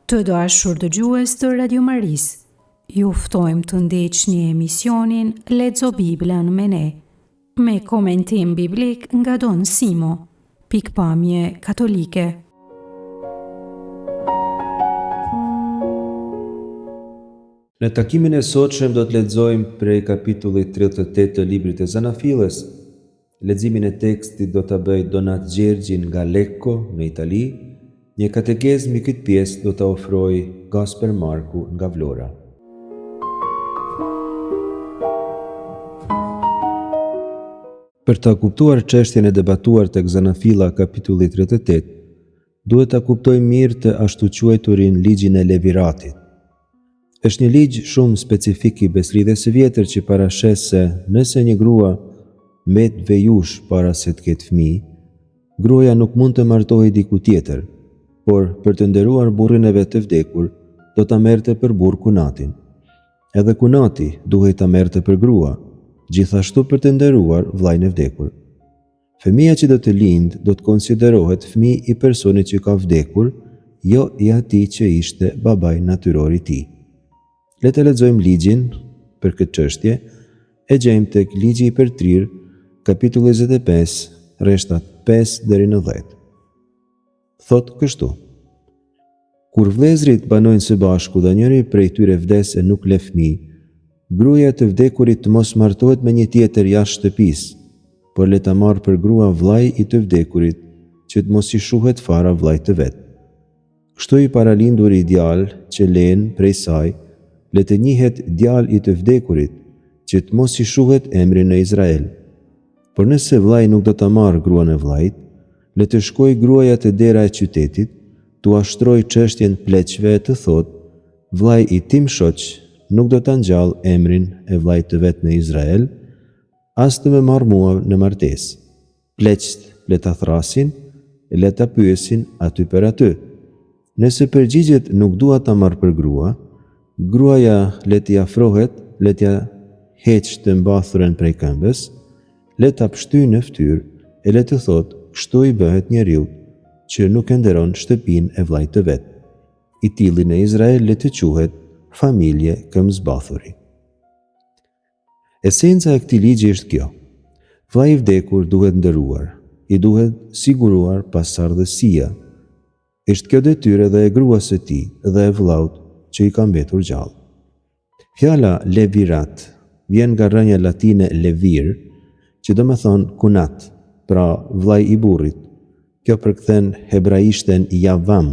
Të dashur dëgjues të Radio Maris, ju ftojmë të ndiqni emisionin Lexo Biblën me ne, me komentim biblik nga Don Simo, pikpamje katolike. Në takimin e sotshëm do të lexojmë prej kapitullit 38 të librit të Zanafilës. Leximin e tekstit do ta bëj Donat Gjergji nga Lecco në Itali. Një katekezëm i këtë pjesë do ta ofroj Gasper Marku nga Vlora. Për ta kuptuar çështjen e debatuar tek Zanafilla kapitulli 38, duhet ta kuptojmë mirë të ashtu quajturin ligjin e Leviratit. Është një ligj shumë specifik i besëridhjes së vjetër që parashes se nëse një grua mbet vejush para se të ketë fëmijë, gruaja nuk mund të martohej diku tjetër, por për të nderuar burrin e vet të vdekur, do ta merrte për burr kunatin. Edhe kunati duhet ta merrte për grua, gjithashtu për të nderuar vllajën e vdekur. Fëmia që do të lindë do të konsiderohet fëmijë i personit që ka vdekur, jo i atij që ishte babai natyror i tij. Le të lexojmë ligjin për këtë çështje. E gjejmë tek ligji i Pertrir, kapitulli 25, rreshtat 5 deri në 10. Thot kështu: Kur vëllezërit banojnë së bashku dhe njëri prej tyre vdes e nuk le fëmijë, gruaja të vdekurit të mos martohet me një tjetër jashtë shtëpisë, por le ta marrë për grua vllai i të vdekurit, që të mos i shuhet fara vllajt të vet. Kështu i paralindur i djalë që len prej saj, le të njihet djalë i të vdekurit, që të mos i shuhet emri në Izrael. Por nëse vllai nuk do ta marrë gruan e vllajt, le të shkoj gruaja te dera e qytetit, tu ashtroj çështjen pleqve të thot, vllai i tim shoq nuk do ta ngjall emrin e vllajt të vet në Izrael, as të më marr mua në martesë. Pleqt le ta thrasin, le ta pyesin aty për aty. Nëse përgjigjet nuk dua ta marr për grua, gruaja le t'i afrohet, le t'ja heqë të mbathurën prej këmbës, le ta pshtyjë në fytyrë e le të thot, kështu i bëhet njeriu që nuk e nderon shtëpinë e vllajt të vet. I tilli në Izrael le të quhet familje këmbëzbathuri. Esenca e këtij ligji është kjo: vllai i vdekur duhet nderuar, i duhet siguruar pasardhësia. Është kjo detyrë edhe e gruas së tij dhe e vllaut që i ka mbetur gjallë. Fjala levirat vjen nga rrënja latine levir, që do të thonë kunat, pra vllai i burrit. Kjo përkthen hebraishten Yavam.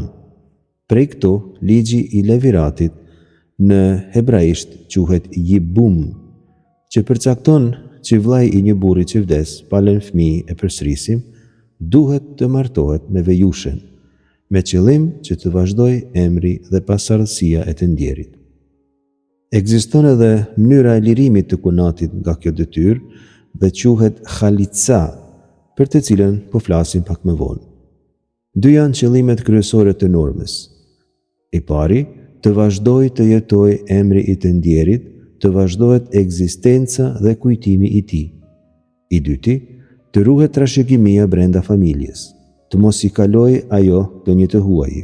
Prej këtu, ligji i Leviratit në hebraisht quhet Yibum, që përcakton që vllai i një burri që vdes pa lënë fëmijë e përsërisim, duhet të martohet me vejushen, me qëllim që të vazhdojë emri dhe pasardhësia e të ndjerit. Ekziston edhe mënyra e lirimit të kunatit nga kjo detyrë dhe quhet khalica, për të cilën po flasim pak më vonë. Dy janë qëllimet kryesore të normës. I pari, të vazhdoj të jetoj emri i të ndjerit, të vazhdohet ekzistenca dhe kujtimi i tij. I dyti, të ruhet trashëgimia brenda familjes, të mos i kaloj ajo do një të huaji.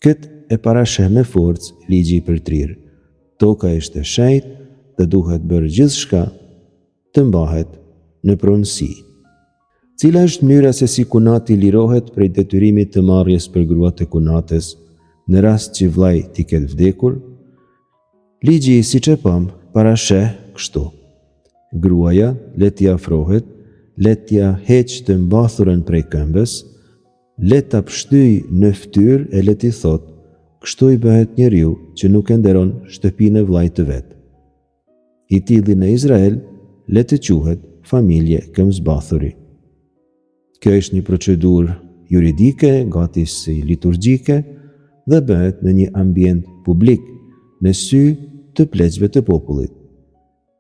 Këtë e parasheh me forcë ligji i Pertrir. Toka është e shenjtë dhe duhet bërë gjithçka të mbahet në pronësi. Cila është mënyra se si kunati lirohet prej detyrimit të marrjes për gruat e kunates në rast që vllai t'i ketë vdekur? Ligji, siç e pam, parasheh kështu: gruaja le t'i afrohet, le t'ja heqë të mbathurën prej këmbës, le ta pshtyjë në fytyrë e le t'i thot, kështu i bëhet njeriu që nuk e nderon shtëpinë e vllajt të vet. I tilli në Izrael le të quhet familje këmbëzbathuri. Kjo është një procedurë juridike, gati si liturgjike, dhe bëhet në një ambient publik, në sy të pleqve të popullit.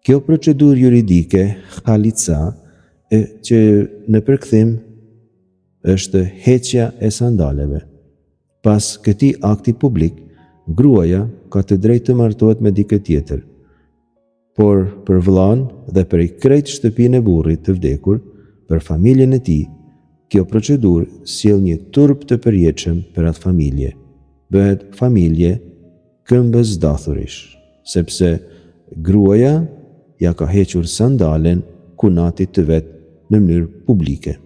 Kjo procedurë juridike, khalica, që në përkthim është heqja e sandaleve. Pas këtij akti publik, gruaja ka të drejtë të martohet me dikë tjetër, por për vllain dhe për krejt shtëpinë e burrit të vdekur, për familjen e tij, kjo procedurë sjell një turp të përjetshëm për atë familje. bëhet familje këmbës dathurish, sepse gruaja ja ka hequr sandalen kunatit të vet në mënyrë publike.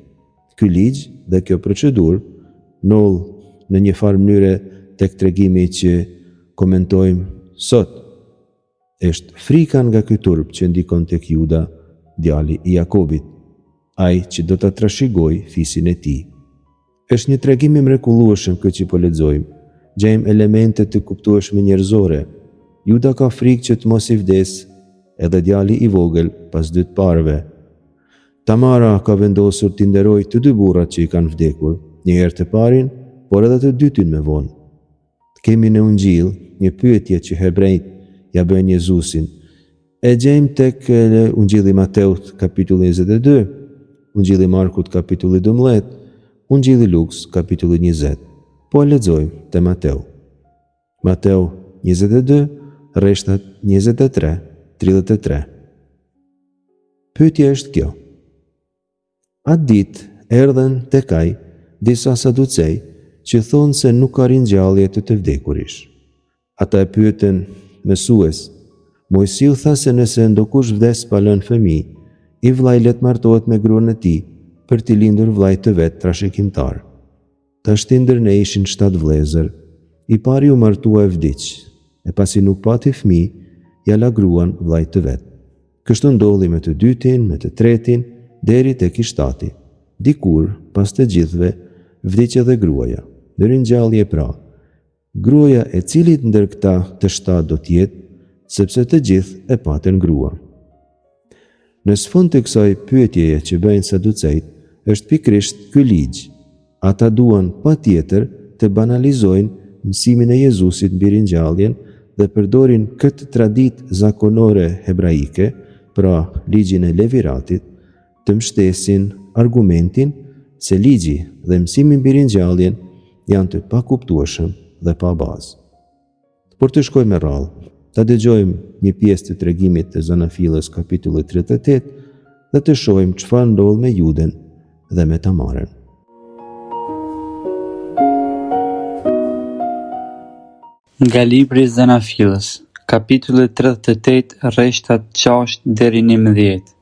Ky ligj dhe kjo procedurë noll në një farë mënyre tek tregimi që komentojmë sot. Është frika nga ky turp që ndikon tek Juda, djali i Jakobit, ai që do ta trashëgoj fisin e tij. Është një tregim i mrekullueshëm këtë që po lexojmë. Gjejmë elemente të kuptueshme njerëzore. Juda ka frikë që të mos i vdes edhe djali i vogël pas 2 parëve. Tamara ka vendosur t'i nderojë të 2 burrat që i kanë vdekur, një herë të parin, por edhe të dytin me vonë. Kemi në Ungjil një pyetje që hebrejt ja bëjnë Jezusin. E gjejmë tek Ungjilli Mateut kapitulli 22, Ungjilli Markut kapitulli 12, Ungjilli Luks kapitulli 20. Po e lexojmë te Mateu. Mateu 22, rreshtat 23-33. Pyetja është kjo. Atë ditë erdhen tek ai disa saducej që thonë se nuk ka ringjallje të vdekurish. Ata e pyetën: Mësues, Mojsiu tha se nëse ndokush vdes pa lënë fëmijë, i vllai let martohet me gruan e tij për t'i lindur vllai të vet trashëgimtar. Tashti ndër ne ishin 7 vëllezër. I pari u martua e vdiq, e pasi nuk pati fëmijë, ja la gruan vllait të vet. Kështu ndodhi me të dytin, me të tretin, deri tek i 7. Dikur, pas të gjithëve, vdiq edhe gruaja. Në ringjallje pra, gruaja e cilit ndër këta të 7 do t'jetë, sepse të gjithë e patën grua. Në sfund të kësaj pyetjeje që bëjnë saducejt, është pikrisht ky ligj. Ata duan patjetër të banalizojnë mësimin e Jezusit mbi ringjalljen dhe përdorin këtë traditë zakonore hebraike, pra ligjin e Leviratit, të mbështesin argumentin se ligji dhe mësimi mbi ringjalljen janë të pakuptueshëm dhe pa bazë. Por të shkojmë me radhë, ta dëgjojmë një pjesë të tregimit të Zanafilës kapitulli 38 dhe të shohim çfarë ndodh me Juden dhe me Tamarën. Nga libri i Zanafilës, kapitulli 38, rreshtat 6 deri në 11.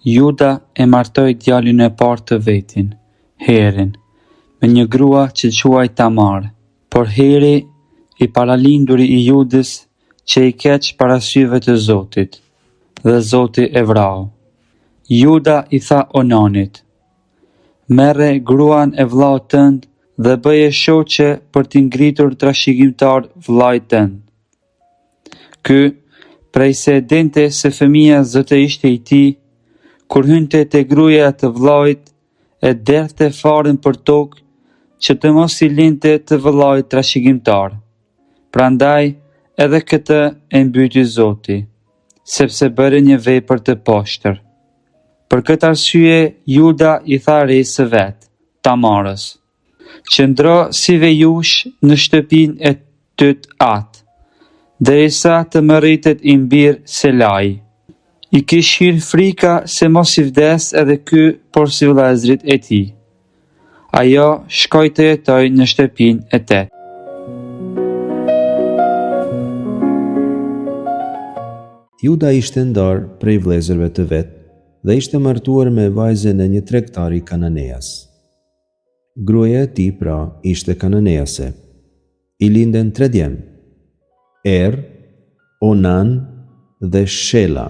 Juda e martoi djalin e parë të vetin, Herin, me një grua që quaj Tamar, por Heri i paralinduri i Judës që i keq para syve të Zotit, dhe Zoti e vrau. Juda i tha Onanit: merre gruan e vllaut tënd dhe bëje shoqe për t'i ngritur trashëgimtar vllait tënd. Ky, prej se e dinte se fëmia zëtë ishte i tij, kur hynte te gruaja të vllait, e derdhte faren për tokë që të mos i linte të vllait trashëgimtar. Prandaj edhe këtë e mbyti Zoti, sepse bëri një vepër të poshtër. Për këtë arsye Juda i tha resë vet, Tamarës: qëndro si vejush në shtëpinë e tyt atë, derisa të më rritet i mbir Selaj. I kish hyrë frika se mos i vdes edhe ky, por si vëllezërit e tij. Ajo shkoi të jetoj në shtëpinë e tet. Juda ishte ndarë prej vëllezërve të vet dhe ishte martuar me vajzën e një tregtari kananeas. Gruaja e tij pra ishte kananease. I linden 3 djem: Er, Onan dhe Shela.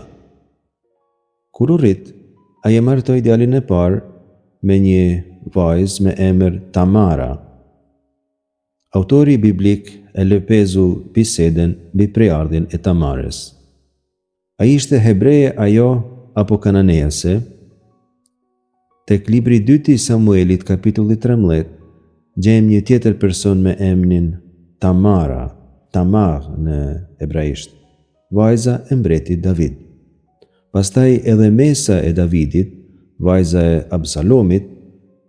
Kur u rrit, ai e martoi djalin e parë me një vajzë me emër Tamara. Autori biblik e lëpezu biseden mbi prejardhjen e Tamarës. A ishte hebreje ajo apo kananease? Tek libri 2 i Samuelit kapitulli 13 gjejmë një tjetër person me emrin Tamara, Tamar në hebraisht, vajza e mbretit David. Pastaj edhe Mesa e Davidit, vajza e Absalomit,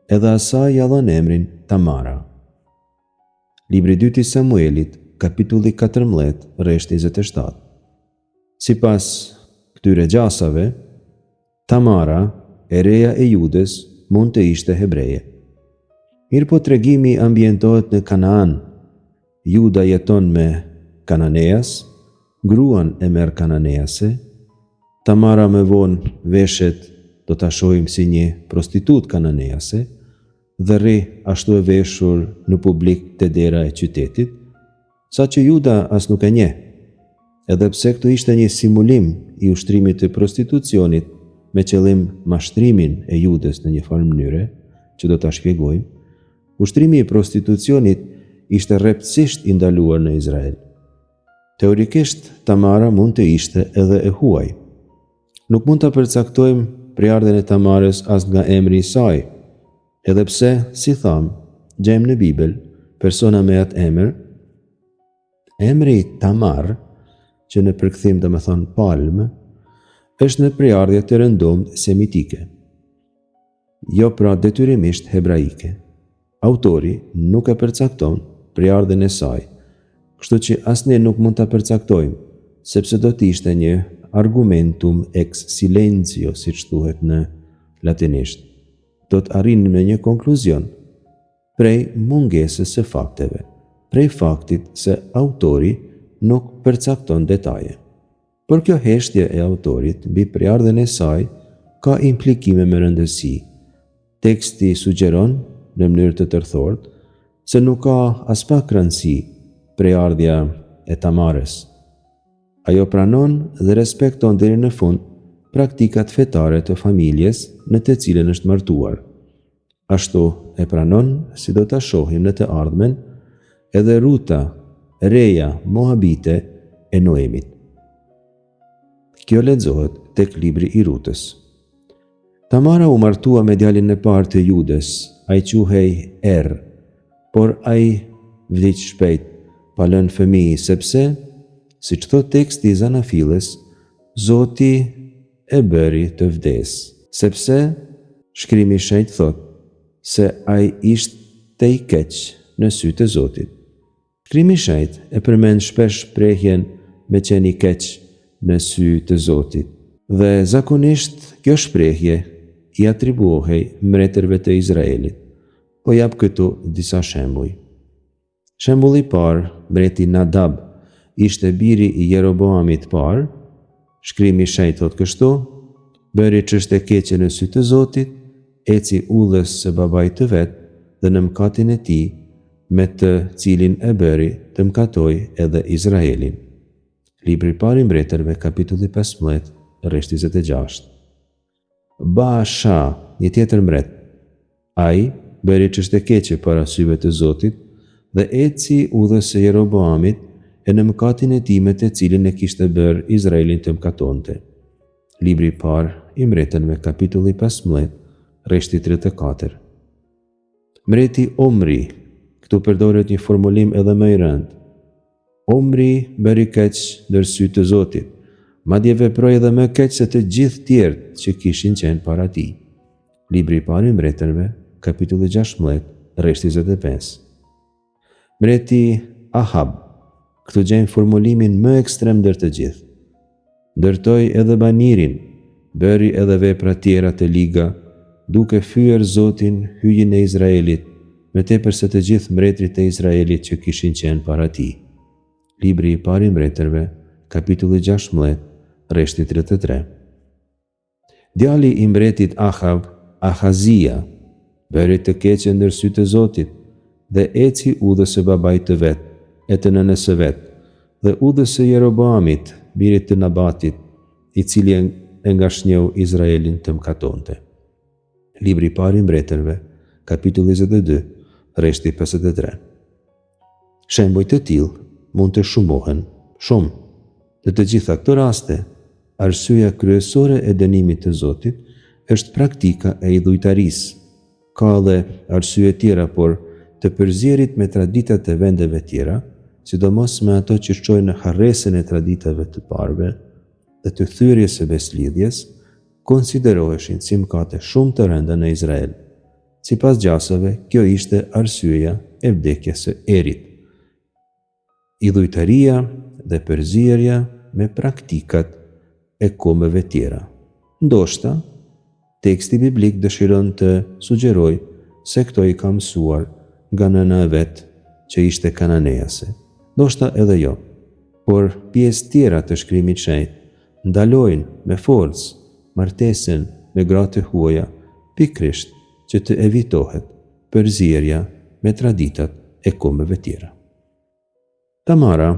edhe asaj ja dhën emrin Tamara. Libri 2 i Samuelit kapitulli 14 rreshti 27. Sipas këtyre gjasave, Tamara, ereja e Judës, mund të ishte hebreje. Mirë po tregimi ambientohet në Kanaan, Juda jeton me Kananeas, gruan e merr Kananease. Tamara më vonë veshet, do ta shohim si një prostitut Kananease, dhe rri ashtu e veshur në publik te dera e qytetit, sa që Juda as nuk e njeh. Edhe pse këtu ishte një simulim i ushtrimit të prostitucionit me qëllim mashtrimin e Judës në një farë mënyre, që do ta shpjegojmë, ushtrimi i prostitucionit ishte rreptësisht i ndaluar në Izrael. Teorikisht, Tamara mund të ishte edhe e huaj. Nuk mund ta përcaktojmë prejardhjen e Tamarës as nga emri i saj, edhe pse, si tham, gjejmë në Bibël persona me atë emër. Emri Tamar, që në përkthim do të thonë palmë, është në prejardhje të rëndomt semitike, jo pra detyrimisht hebraike. Autori nuk e përcakton prejardhjen e saj, kështu që asnjë nuk mund ta përcaktojmë, sepse do të ishte një argumentum ex silentio, siç thuhet në latinisht. Do të arrijmë në një konkluzion prej mungesës së fakteve, prej faktit se autori nuk përcakton detaje. Por kjo heshtje e autorit mbi prejardhjen e saj ka implikime me rëndësi. Teksti sugjeron në mënyrë të tërthort se nuk ka as pak rëndësi prejardhja e Tamarës. Ajo pranon dhe respekton deri në fund praktikat fetare të familjes në të cilën është martuar. Ashtu e pranon, si do ta shohim në të ardhmen, edhe Ruta, reja Moabite e Noemit. Kjo lexohet tek libri i Rutës. Tamara u martua me djalin e parë të Judës, ai quhej por ai vdiq shpejt, pa lënë fëmijë, sepse, siç thot teksti i Zanafilës, Zoti e bëri të vdes, sepse shkrimi i shenjtë thot se ai ishte i keq në sytë e Zotit. Shkrimi i shenjtë e përmend shpesh shprehjen me qenë i keq në sy të Zotit, dhe zakonisht kjo shprehje i atribuohej mbretërve të Izraelit. Po jap këtu disa shembuj. Shembulli i parë, mbreti Nadab ishte biri i Jeroboamit parë. Shkrimi i shenjtë thot kështu: bëri çështë e keqe në sy të Zotit, eci udhës së babait të vet dhe në mëkatin e tij, me të cilin e bëri të mëkatoj edhe Izraelin. Libri i parë i mbretërve, kapitulli 15, rreth 26. Baasha, një tjetër mbret, ai bëri çështë e keqe para syve të Zotit dhe eci udhës së Jeroboamit e në mëkatin e tij me të cilin e kishte bërë Izraelin të mëkatonte. Libri i parë i mbretërve, kapitulli 15, rreth 34. Mbreti Omri, këtu përdoret një formulim edhe më i rëndë. Omri bëri keq ndër sytë të Zotit, madje veproi edhe më keq se të gjithë tjerët që kishin qenë para tij. Libri i parë i mbretërve, kapitulli 16, rreth 25. Mbreti Ahab, këtu gjejmë formulimin më ekstrem ndër të gjithë. Ndërtoi edhe banirin, bëri edhe vepra tjera të liga, duke fyer Zotin hyjin e Izraelit, me tepër se të gjithë mbretërit e Izraelit që kishin qenë para tij. Libri i parë i mbretërve, kapitulli 16, rreth 33. Djali i mbretit Ahab, Ahazia, bëri të keqe ndër sytë e Zotit dhe eci udhës së babait të vet, e të nënës së vet, dhe udhës së Jeroboamit, birit të Nabatit, i cili e ngashnjeu Izraelin të mëkatonte. Libri i parë i mbretërve, kapitulli 22, rreth 53. Shembuj të tillë mund të shumohen shumë. Në të gjitha këto raste, arsyeja kryesore e dënimit të Zotit është praktika e idhujtarisë. Ka edhe arsye tjera, por të përzierit me traditat e vendeve tjera, sidomos me ato që shkojnë në harresën e traditave të parëve dhe të thyrjes së beslidhjes, konsideroheshin si mëkate shumë të rënda në Izrael. Sipas gjasave, kjo ishte arsyeja e vdekjes së Erit. Idhujtaria dhe përzierja me praktikat e komeve tjera. Ndoshta, teksti biblik dëshiron të sugjeroj se këto i ka mësuar nga nëna e vet, që ishte kananease, ndoshta edhe jo, por pjesë tjera të Shkrimit të Shenjtë ndalojnë me forcë martesën me gra të huaja, pikërisht që të evitohet përzierja me traditat e kombeve tjera. Tamara,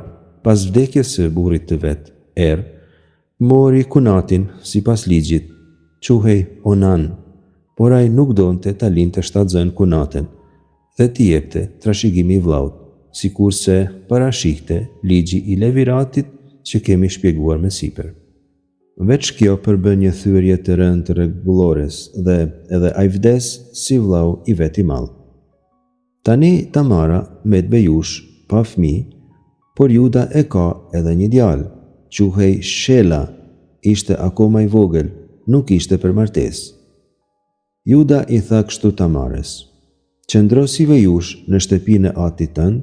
pas vdekjes së burrit të vet, mori kunatin sipas ligjit, quhej Onan, por ai nuk donte ta linte shtatzën kunaten dhe t'i jepte trashëgimi i vllaut, sikurse parashikte ligji i Leviratit që kemi shpjeguar më sipër. Veç kjo përbën një thyrje të rëndë të rregullores dhe edhe ai vdes si vllau i vet i madh. Tani Tamara me të bejush, pa fëmijë, por Juda e ka edhe një djalë, quhej Shela, ishte akoma i vogël, nuk ishte për martesë. Juda i tha kështu Tamares: "Qëndro si vejush në shtëpinë e atit tënd,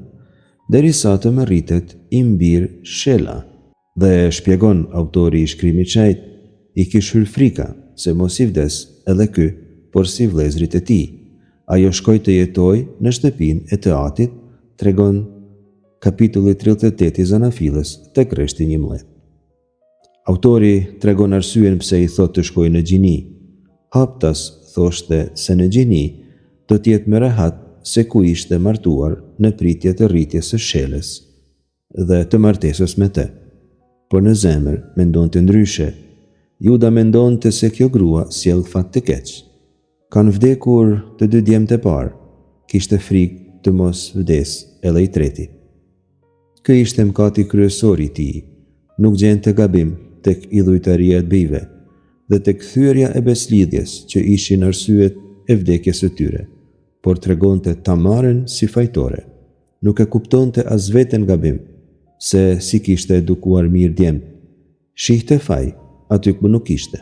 derisa të më rritet i mbir Shela." Dhe shpjegon autori i Shkrimit të Shenjtë, i kishte hyrë frika se mos i vdes edhe ky, por si vëllezrit e tij. Ajo shkoi të jetojë në shtëpinë e të atit, tregon kapitulli 38 i Zanafilës tek rreshti 11. Autori tregon arsyen pse i thotë të shkojë në gjini. Haptas thoshte se në gjini do të jetë më rehat se ku ishte martuar në pritje të rritjes së Shelës dhe të martesës me të. Por në zemër mendonte ndryshe. Juda mendonte se kjo grua sjell fat të keq. Kanë vdekur të dy djemtë e parë, kishte frikë të mos vdes edhe i treti. Ky ishte mëkati kryesor i tij, nuk gjente gabim tek idhujtaria e bijve dhe tek thyerja e beslidhjes që ishin arsyet e vdekjes së tyre, por tregonte Tamarën si fajtore. Nuk e kuptonte as veten gabim, se si kishte edukuar mirë djemt. Shihte faj aty ku nuk ishte.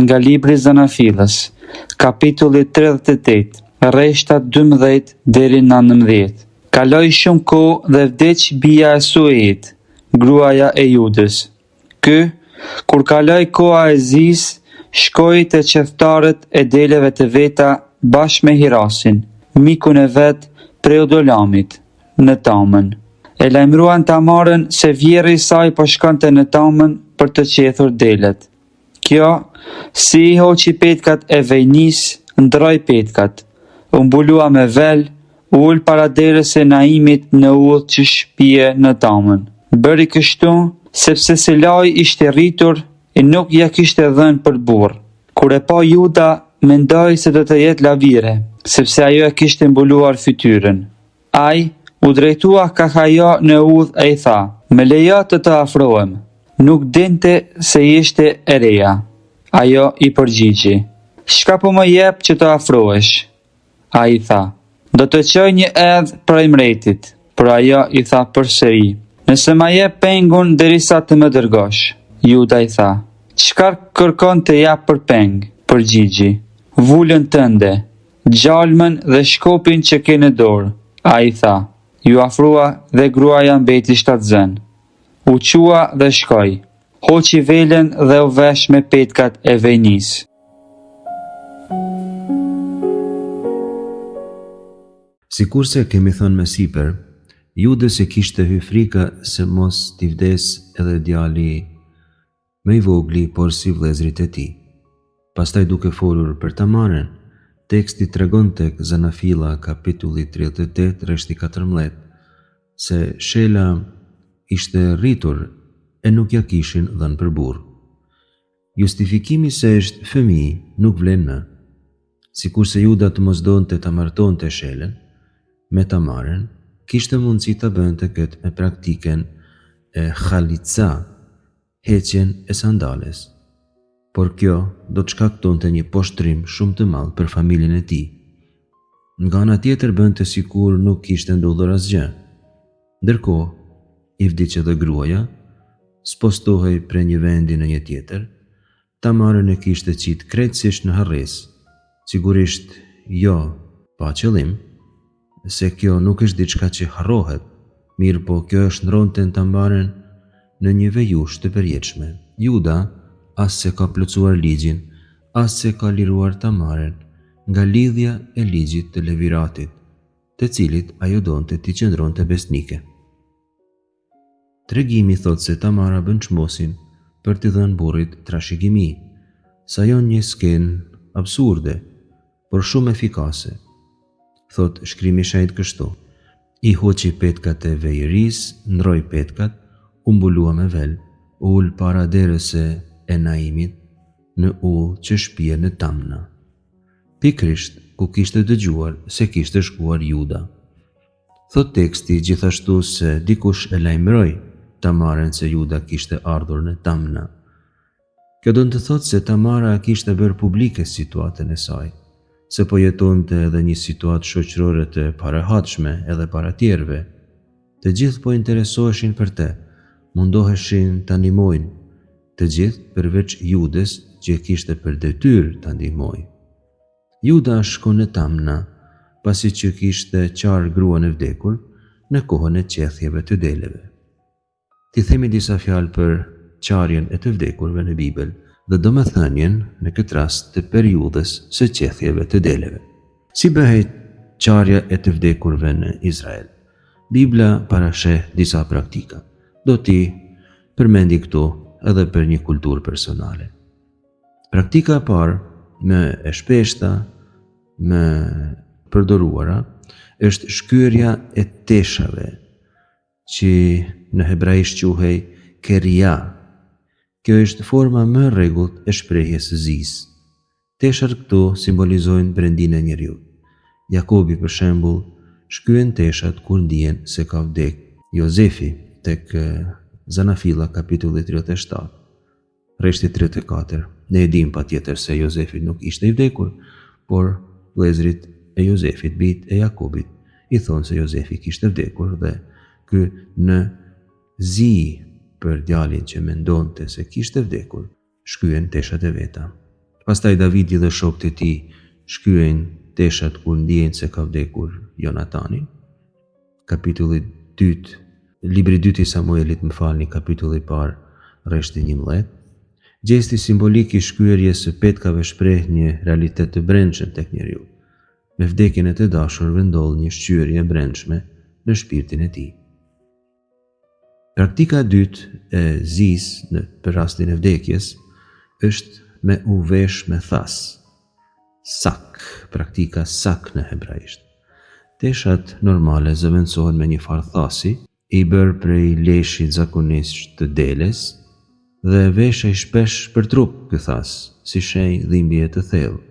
Nga libri Zanafilës, kapitulli 38, rreshtat 12 deri në 19. Kaloi shumë kohë dhe vdeq bia e Sueit, gruaja e Judës. Ky, kur kaloi koha e zis, shkoi te qethtarët e deleve të veta bashkë me Hirasin, mikun e vet prej Odolamit, në Tamën. E lajmëruan Tamarën se vjerri i saj po shkonte në Tamën për të qethur delet. Kjo, si i hoqi petkat e vejnis, ndroi petkat, u mbulua me vel, u ul para derës së Naimit në udhë që shpije në Tamën. Bëri kështu sepse Selai ishte rritur e nuk ja kishte dhënë për burr. Kur e pa Juda, mendoi se do të jetë lavire, sepse ajo e kishte mbuluar fytyrën. Ai u drejtua Kahaja në udhë e i tha: "Më lejo të afrohem." Nuk dinte se ishte e reja. Ajo i përgjigji: "Çka po më jep që të afrohesh?" Ai tha: "Do të çoj një edh prej mretit." Por ajo i tha përsëri: "Nëse ma jep pengun derisa të më dërgosh." Juda i tha: "Çka kërkon të jap për peng?" Përgjigji: "Vulën tënde, gjalmën dhe shkopin që ke në dorë." Ai tha: "Ju afrua dhe gruaja mbeti shtatzën." U qua dhe shkoi, hoqi velen dhe u vesh me petkat e vejnis. Sikurse kemi thënë më sipër, Judës e kishte hy frika se mos t'i vdes edhe djali më i vogli, por si vëllezërit e tij. Pastaj duke folur për Tamarën, teksti tregon tek Zanafila kapitulli 38 rreshti 14 se Shela ishte rritur e nuk ja kishin dhënë për burr. Justifikimi se është fëmijë nuk vlen më. Sikurse Juda të mos donte ta martonte Shelën me Tamarën, kishte mundësi ta bënte këtë me praktiken e khalica, heqjen e sandales. Por kjo do të shkaktonte një poshtrim shumë të madh për familjen e tij. Nga ana tjetër bënte sikur nuk kishte ndodhur asgjë. Ndërkohë, i vdiq edhe gruaja, spostohej prej një vendi në një tjetër, Tamarën e kishte qit krejtësisht në harres, sigurisht jo pa qëllim, se kjo nuk është diçka që harrohet, mirë po kjo është ndronte Tamarën në një vejush të përjetshme. Juda as se ka plotësuar ligjin, as se ka liruar Tamarën, nga lidhja e ligjit të Leviratit, të cilit ajo donte t'i qëndronte besnike. Tregimi thot se Tamara bën çmosin për t'i dhënë burrit trashëgimi, sa jo një skenë absurde, por shumë efikase. Thot shkrimi shenjtë kështu: i hoqi petkat e vejëris, ndroi petkat, u mbulua me vel, u ul para derës së Enaimit në ull që shpije në Tamna, pikrisht ku kishte dëgjuar se kishte shkuar Juda. Thot teksti gjithashtu se dikush e lajmëroi Tamaren se Juda kishte ardhur në Tamna. Kjo do të thotë se Tamara kishte bërë publike situatën e saj, se po jetonte edhe një situatë shoqërore të parahatshme edhe para tjerëve. Të gjithë po interesoheshin për te, mundoheshin ta ndihmojnë, të gjithë përveç Judes që kishte për detyrë ta ndihmojë. Juda shkon në Tamna, pasi që kishte qarë gruan e vdekur në kohën e qethjeve të deleve. Ti themi disa fjalë për qarjen e të vdekurve në Bibël dhe domethënien në këtë rast të periudhës së qethjeve të deleve. Si bëhej qarja e të vdekurve në Izrael? Bibla parasheh disa praktika. Do t'i përmendi këtu edhe për një kulturë personale. Praktika e parë, më e shpeshta, më përdoruara, është shkyerja e teshave, që në hebraisht quhej keria. Kjo është forma më e rregullt e shprehjes së zis. Teshat këtu simbolizojnë brendinë e njeriut. Jakobi për shembull shkyen teshat kur ndihen se ka vdek. Jozefi tek Zanafilla kapitulli 37, rreshti 34. Ne e dim patjetër se Jozefi nuk ishte i vdekur, por vëllezërit e Jozefit, bijt e Jakobit, i thonë se Jozefi kishte vdekur dhe ky në zi për djalin që mendonte se kishte vdekur, shkyen teshat e veta. Pastaj Davidi dhe shokët e tij shkyen teshat kur ndihen se ka vdekur Jonatani. Kapitulli 2, libri 2 i Samuelit, kapitulli 1, rreshti 11. Gjesti simbolik i shkyerjes së petkave shpreh një realitet të brendshëm tek njeriu. Me vdekjen e të dashurve ndodh një shqyrje e brendshme në shpirtin e tij. Praktika e dytë e zis për rastin e vdekjes është me u vesh me thas. Sak, praktika sak në hebraisht. Teshat normale zëvendësohen me një farë thasi, i bërë prej leshit zakonisht të deles, dhe veshej shpesh për trup ky thas, si shenjë dhimbje të thellë.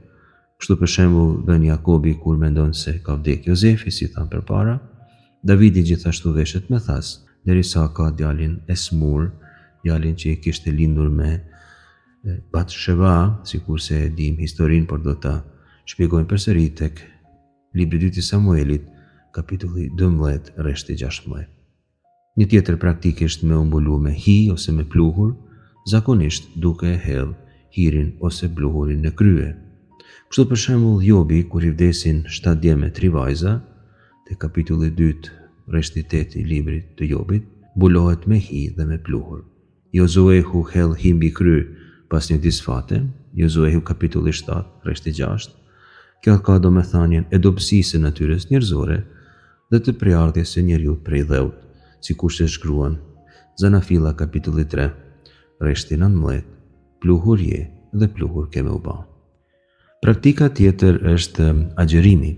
Kështu për shembull bën Jakobi kur mendon se ka vdek Jozefi, si thamë përpara. Davidi gjithashtu veshet me thas, derisa ka djalin Esmur, djalin që i kishte lindur me Batsheva, sikurse e dim historinë, por do ta shpjegojmë përsëri tek libri 2 i Samuelit, kapitulli 12, rreshti 16. Një tjetër praktikë është me umbulu me hi ose me pluhur, zakonisht duke e hedhë hirin ose bluhurin në krye. Kështu për shembull Jobi, kur i vdesin 7 djem me 3 vajza, te kapitulli 2, rreshti 8 i librit të Jobit, mbulohet me hi dhe me pluhur. Jozuehu hedh hi mbi kry pas një disfate, Jozuehu kapitulli 7, rreshti 6. Kjo ka domethënien e dobësisë së natyrës njerëzore dhe të prejardhjes së njeriu prej dheut, sikur se shkruan Zanafilla kapitulli 3, rreshti 19, pluhur je dhe pluhur ke me u bë. Praktika tjetër është agjerimi.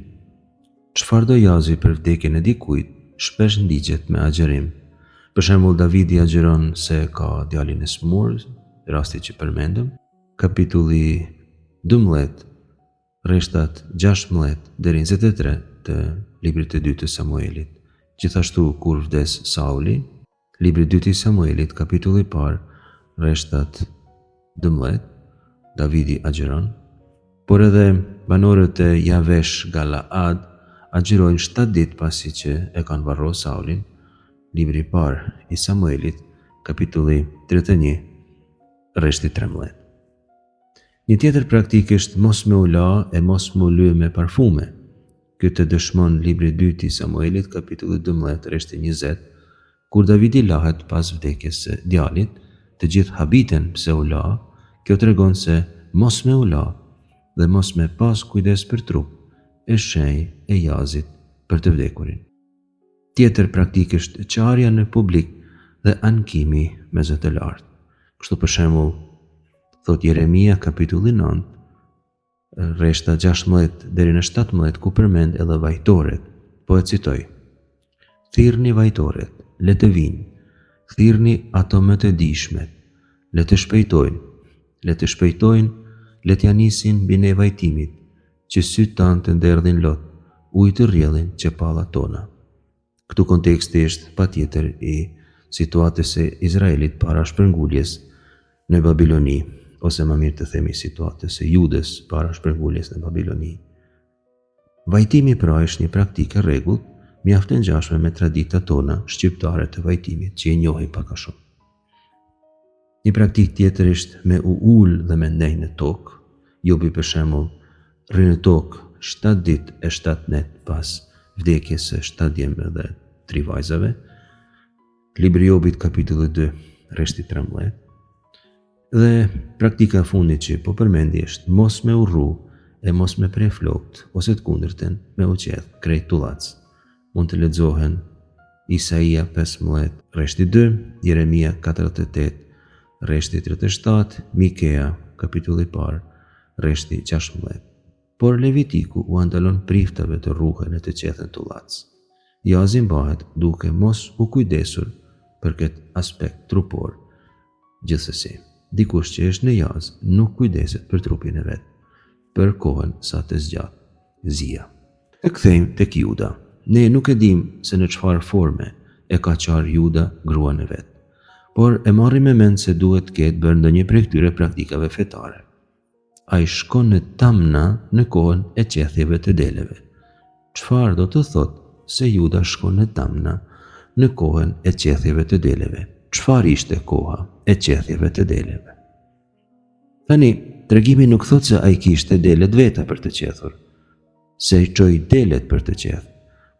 Çfarë do jazi për vdekjen e dikujt, shpesh ndigjet me agjerim. Për shembull Davidi agjeron se ka djalin e smur, rasti që përmendëm, kapitulli 12, rreshtat 16 deri në 23 të librit të 2 të Samuelit. Gjithashtu kur vdes Sauli, libri 2 i Samuelit, kapitulli 1, rreshtat 12, Davidi agjeron, por edhe banorët e Javesh Galaad agjerojnë 7 ditë pasi që e kanë varrosur Saulin, libri 1 i Samuelit, kapitulli 31, rreshti 13. Një tjetër praktikë është mos me u la e mos me u lye me parfume. Këtë dëshmon libri 2 i Samuelit, kapitulli 12, rreshti 20, kur Davidi lahet pas vdekjes së djalit, të gjithë habiten pse u la. Kjo tregon se mos me u la dhe mos me pas kujdes për trup, e shenjë e jazit për të vdekurin. Tjetër praktikë është qarja në publik dhe ankimi me zë të lartë. Kështu për shembull, thot Jeremia kapitulli 9, rreshta 16 deri në 17, ku përmend edhe vajtoret, po e citoj: Thirrni vajtoret, le të vinë, thirrni ato më të dijshmet, le të shpejtojnë, le t'ja nisin mbi ne vajtimit, që sytë tanë të nderdhin lot, ujë të rrjedhin çepallat tona. Këtu konteksti është patjetër i situatës së Izraelit para shpërnguljes në Babiloni, ose më mirë të themi situatës së Judës para shpërnguljes në Babiloni. Vajtimi pra është një praktikë e rregullt, mjaft e ngjashme me traditat tona shqiptare të vajtimit, që e njohim pak a shumë. Një praktikë tjetër është me u ul dhe me ndej në tokë. Jobi për shembull rri në tokë 7 ditë e 7 net pas vdekjes së 7 djemve dhe 3 vajzave. Libri Jobit kapitulli 2, rreshti 13. Dhe praktika e fundit që po përmendi është mos me urru e mos me pre flokt, ose të kundërtën me u qeth krejt tullac. Mund të lexohen Isaia 15, rreshti 2, Jeremia 48, rreshti 37, Mikea kapitulli 1, rreshti 16. Por Levitiku u andalon priftave të rruhen e të qethen tullac. Jazi mbahet duke mos u kujdesur për këtë aspekt trupor. Gjithsesi, dikush që është në jaz nuk kujdeset për trupin e vet, për kohën sa të zgjat zia. Të kthejmë tek Juda. Ne nuk e dim se në çfarë forme e ka qarë Juda gruan e vet, por e marrim me mend se duhet të ketë bërë ndonjë prej këtyre praktikave fetare. Ai shkon në tamna në kohën e qethjeve të deleve. Çfarë do të thotë se Juda shkon në tamna në kohën e qethjeve të deleve? Çfarë ishte koha e qethjeve të deleve? Tani, tregimi nuk thotë se ai kishte delet veta për të qethur, se i çoi delet për të qeth,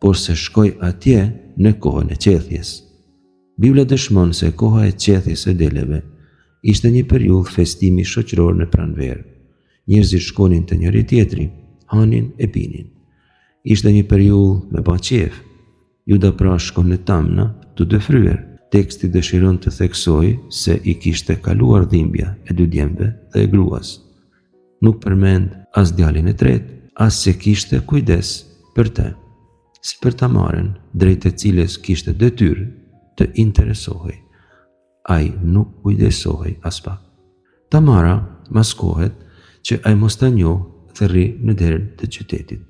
por se shkoi atje në kohën e qethjes. Bibla dëshmon se koha e qethjes së deleve ishte një periudhë festimi shoqëror në pranverë. Njerëzit shkonin të njëri tjetri, hanin e pinin. Ishte një periudhë me pa qef. Juda pra shkon në tamna të dëfryer. Teksti dëshiron të theksoj se i kishte kaluar dhimbja e 2 djemve dhe e gruas. Nuk përmend as djalin e tretë, as se kishte kujdes për të, si për Tamaren, drejt e cilës kishte detyrë të interesohej. Ai nuk kujdesohej as pak. Tamara maskohet që ai mos ta njohë dhe rri në derën të qytetit,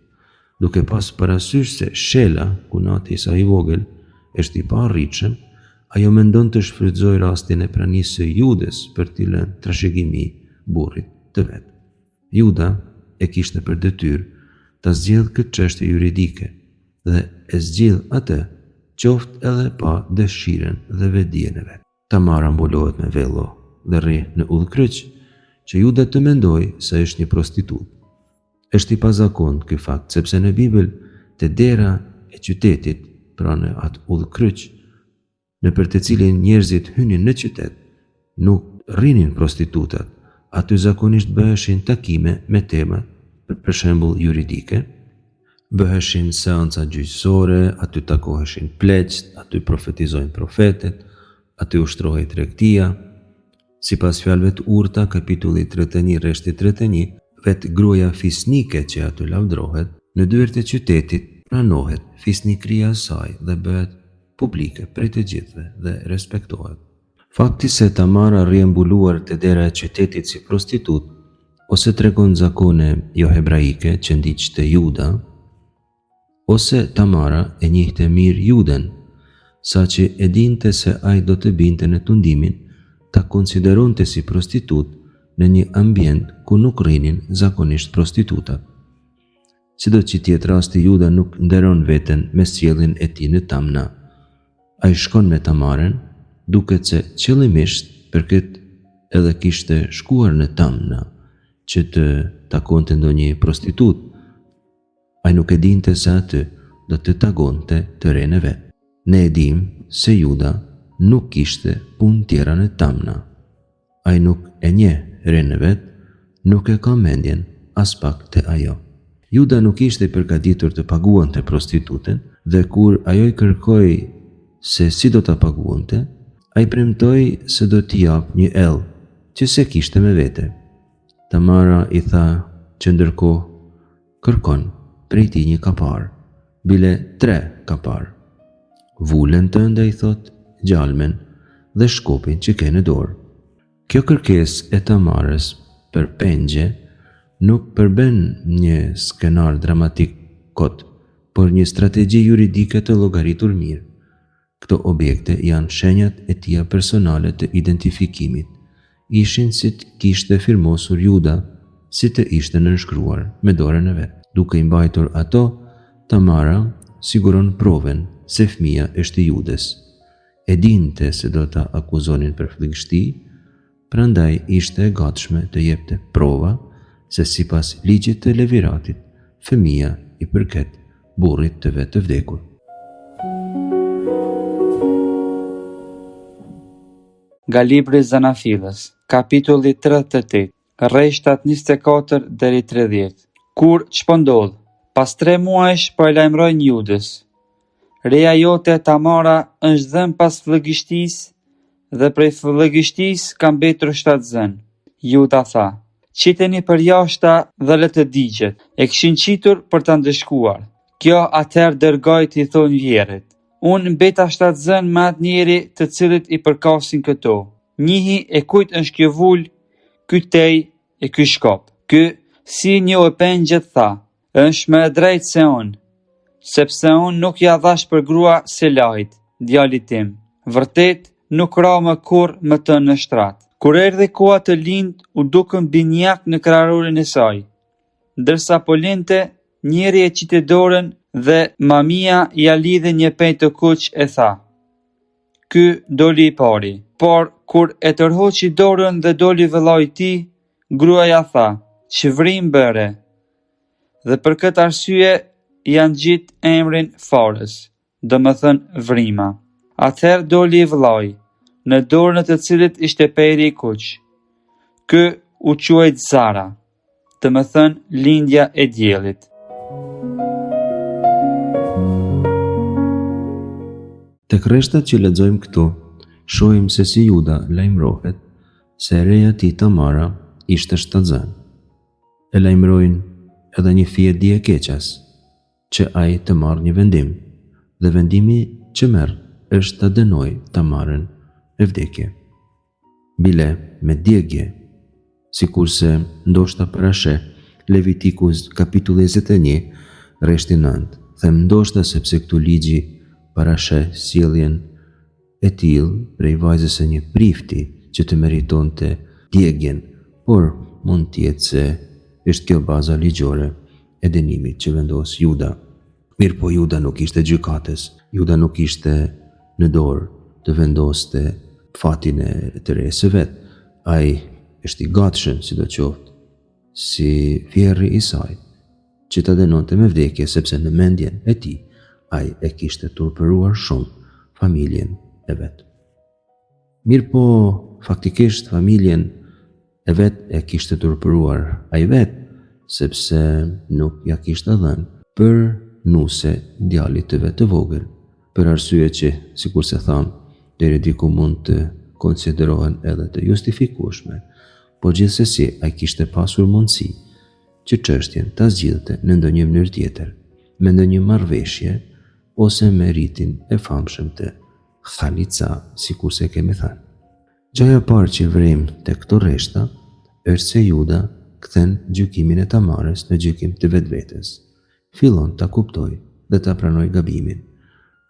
duke pas parasysh se shela, ku nati sa i vogël, është i paarritshëm. Ajo mendon të shfrytëzojë rastin e pranisë së Judës për t'i lënë trashëgimi burrit të vet. Juda e kishte për detyrë ta zgjidhë këtë çështje juridike dhe e zgjidh atë, qoftë edhe pa dëshirën dhe vetdijen e vet. Tamara mbulohet me vello dhe rri në udhkryq, që Juda të mendojë se është një prostitut. Është i pazakont ky fakt, sepse në Bibël te dera e qytetit, pra në atë udhkryq, në për të cilin njerëzit hynin në qytet, nuk rrinin prostitutat. Aty zakonisht bëheshin takime me tema, për shembull juridike, bëheshin seanca gjyqësore, aty takoheshin pleqt, aty profetizojnë profetet, aty ushtrohej tregtia. Sipas fjalëve të urta, kapitulli 31, rreshti 31, vetë gruaja fisnike që aty lavdrohet, në dyert e qytetit pranohet fisnikria e saj dhe bëhet publike prej të gjithëve dhe respektohet. Fakti se Tamara rri mbuluar te dera e qytetit si prostitut, ose tregon zakone jo hebraike që ndiqte Juda, ose Tamara e njihte mirë Juden, saqë e dinte se ai do të binte në tundimin, ta konsideronte si prostitut në një ambient ku nuk rrinin zakonisht prostitutat. Sido që tjetë rasti, Juda nuk nderon veten me sjelljen e tij në tamna. Ai shkon me Tamaren, duket se qëllimisht për këtë edhe kishte shkuar në tamna që të takonte ndonjë prostitut. Ai nuk e dinte se aty do të takonte të rene vet. Ne e dim se Juda nuk kishte punë tjera në tamna. Ai nuk e njeh rene vet, nuk e ka mendjen as pak të ajo. Juda nuk ishte i përgatitur të paguante prostituten dhe kur ajo i kërkoi se si do ta paguante, ai premtoi se do t'i jap një ell që se kishte me vete. Tamara i tha që ndërkohë kërkon prej tij një kapar, bile 3 kapar. Vulen tënde, i thot, gjalmen dhe shkopin që ke në dorë. Kjo kërkesë e Tamarës për pengje nuk përben një skenar dramatik kot, por një strategji juridike të llogaritur mirë. Këto objekte janë shenjat e tija personale të identifikimit. Ishin si të kishte firmosur Juda, si të ishte nënshkruar me dorën e vet. Duke i mbajtur ato, Tamara siguron provën se fëmia është i Judes. E dinte se do ta akuzonin për fllëgështi, prandaj ishte e gatshme të jepte prova se sipas ligjit të Leviratit, fëmia i përket burrit të vet të vdekur. Nga libri i Zanafilës, kapitulli 38, rreshtat 24 deri 30. Kur ç'po ndodh? Pas 3 muajsh po e lajmërojnë Judes. Reja jote Tamara është dhënë pas fllëgishtisë dhe prej fllëgishtisë ka mbetur 7 zën. Juda tha: "Qiteni për jashta dhe le të digjet." E kishin qitur për ta ndëshkuar. Kjo atëherë dërgoi t'i thonë vjerit: "Unë mbeta 7 zën me atë njeri të cilit i përkasin këto. Njihi e kujt është kjo vul, ky tej e ky shkop. Ky si një e pengjet tha, është më e drejtë se unë, sepse unë nuk ja dhash për grua Selahit, djalit tim. Vërtet nuk ra më kurrë më të në shtrat." Kur erdhi koha të lind, u dukën binjak në krahurin e saj. Ndërsa po linte, njeri e qiti dorën dhe mamia ja lidhi një pejë të kuq e tha: "Ky doli i pari." Por kur e tërhoqi dorën dhe doli vëllai i tij, gruaja tha: "Ç'vrim bëre." Dhe për këtë arsye janë gjit emrin Fares, domethënë vrima. Atëherë doli i vëllai, në dorën e të cilit ishte peri i kuq. Ky u quajt Zara, domethënë lindja e diellit. Tek rreshtat që lexojmë këtu, shohim se si Juda lajmërohet se reja e tij Tamara ishte shtatzën. E lajmërojnë edhe një fije diekeqas që ai të marrë një vendim, dhe vendimi që merr është të dënoj Tamarën e vdekje. Bile me djegje, sikurse ndoshta parashe Levitikus kapitulli 21 rreshti 9. Them ndoshta sepse këtu ligji parashe sjelljen e tillë prej vajzës së një prifti që të meritonte djegjen, por mund të jetë se është kjo baza ligjore e dënimit që vendos Juda. Mirë po Juda nuk ishte gjykatës, Juda nuk ishte në dorë të vendoste fatin e të resë vet. Ai është i gatshëm sidoqoftë si fjerri i saj që ta dënonte me vdekje, sepse në mendjen e tij ai e kishte turpëruar shumë familjen e vet. Mirë po faktikisht familjen e vet e kishte turpëruar ai vet, sepse nuk ja kishte dhënë për nuse djalit të vet të vogël, për arsye që, sikur se tham, deri diku mund të konsiderohen edhe të justifikueshme, por gjithsesi ai kishte pasur mundësi që çështjen ta zgjidhte në ndonjë mënyrë tjetër, me ndonjë marrëveshje ose me ritin e famshëm të Khalica, sikur se kemi thënë. Gjaja e parë që vrim te këto rreshta është se Juda kthen gjykimin e Tamarës në gjykim të vetvetes. Fillon ta kuptoj dhe ta pranoj gabimin.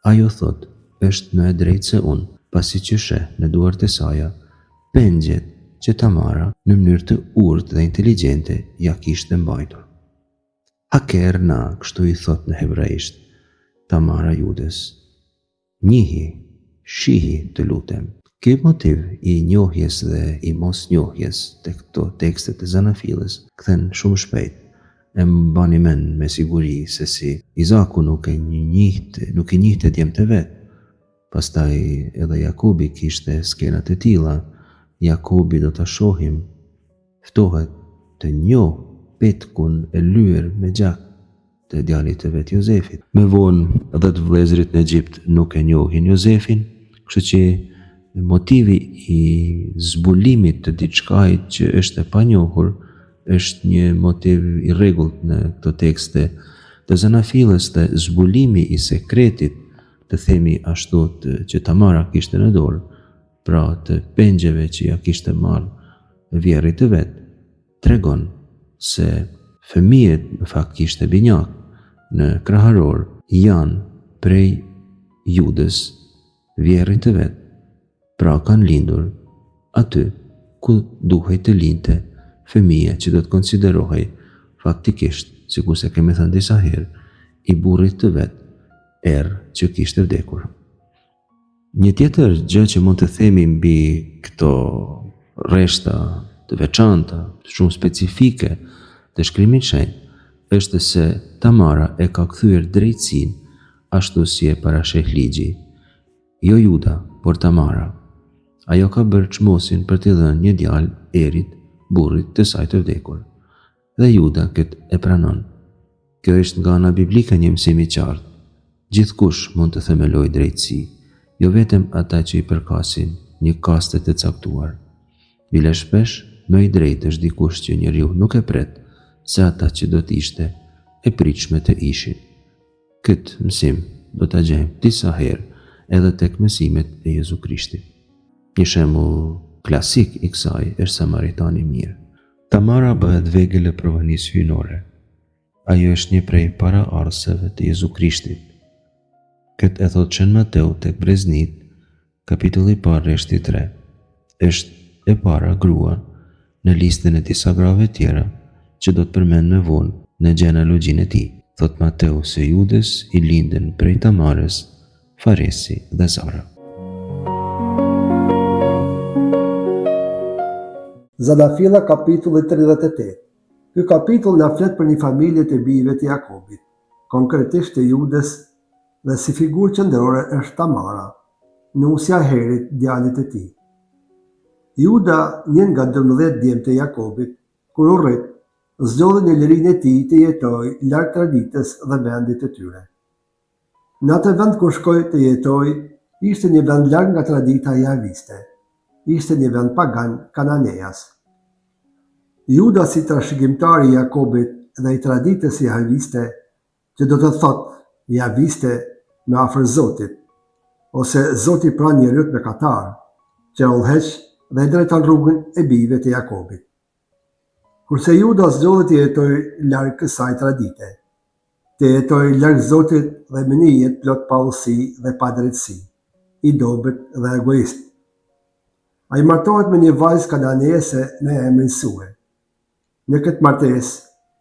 Ajo thot, është më e drejtë se unë, pasi që sheh në duart e saja pengjet që Tamara në mënyrë të urtë dhe inteligjente ja kishte mbajtur. Haker na, kështu i thot në hebraisht Tamara Judes. Njihi, shihi të lutem. Ky motiv i njohjes dhe i mos njohjes të këto tekstet e Zanafilës kthen shumë shpejt. E mbani mend me siguri se si Izaku nuk i njihte djemtë e vet. Pastaj edhe Jakobi kishte skenat e tilla. Jakobi, do ta shohim, ftohet të njoh petkun e lyer me gjak të djalit të vet Jozefit. Me vonë 10 vëllezërit në Egjipt nuk e njohin Jozefin, kështu që motivi i zbulimit të diçkait që është e panjohur është një motiv i rregullt në këto tekste të Zanafilës, dhe zbulimi i sekretit, të themi ashtu, që Tamara kishte në dorë, pra të pengjeve që ja kishte marrë vjerrit të vet, tregon se fëmijët në fakt kishte binjak në kraharor janë prej Judës, vjerrit të vet, pra kanë lindur aty ku duhej të linte fëmija që do të konsiderohej faktikisht, sikur se kemi thënë disa herë, i burrit të vet, që kishte vdekur. Një tjetër gjë që mund të themi mbi këto rreshta të veçanta, shumë specifike të Shkrimit të Shenjtë, është se Tamara e ka kthyer drejtësinë ashtu si e parasheh ligji. Jo Juda, por Tamara. Ajo ka bërë çmosin për t'i dhënë një djalë Erit, burrit të saj të vdekur. Dhe Juda këtë e pranon. Kjo është nga ana biblike një mësim i qartë. Gjithkush mund të themelojë drejtësi, jo vetëm ata që i përkasin një kaste të caktuar. Bile shpesh, më i drejtë është dikush që njeriu nuk e pret, se ata që do të ishte e pritshme të ishin. Këtë mësim do ta gjejmë disa herë edhe tek mësimet e Jezu Krishtit. Një shembull klasik i kësaj është Samaritani i mirë. Tamara bëhet vegël e provanisë hyjnore. Ajo është një prej paraardhësve të Jezu Krishtit. Këtë e thot Shën Mateu tek Breznit, kapitulli 1, rreshti 3. Është e para grua në listën e disa grave tjera që do të përmend më vonë në gjenealogjinë e tij. Thot Mateu se Judes i lindën prej Tamarës, Faresi dhe Zara. Zanafila kapitulli 38. Ky kapitull na flet për një familje të bijve të Jakobit, konkretisht të Judes, dhe si figurë qendrore është Tamara, nusja e Herit, djalit të tij. Juda, një nga 12 djemtë e Jakobit, kur u rrit, zgjodhi në lirinë e tij të jetojë larg traditës dhe vendit të tyre. Në atë vend ku shkoi të jetojë, ishte një vend larg nga tradita javiste. Ishte një vend pagan kananeas. Juda, si trashëgimtari i Jakobit dhe i traditës javiste, që do të thotë javiste me afër Zotit, ose Zoti pran njeriut me katar, që udhëheq dhe drejton rrugën e bijve të Jakobit. Kurse Juda zgjodhi të jetojë larg kësaj tradite, të jetojë larg Zotit dhe me një jetë plot pa udhësi dhe pa drejtësi, i dobët dhe egoist. Ai martohet me një vajzë kananeese me emrin Sue. Në këtë martesë,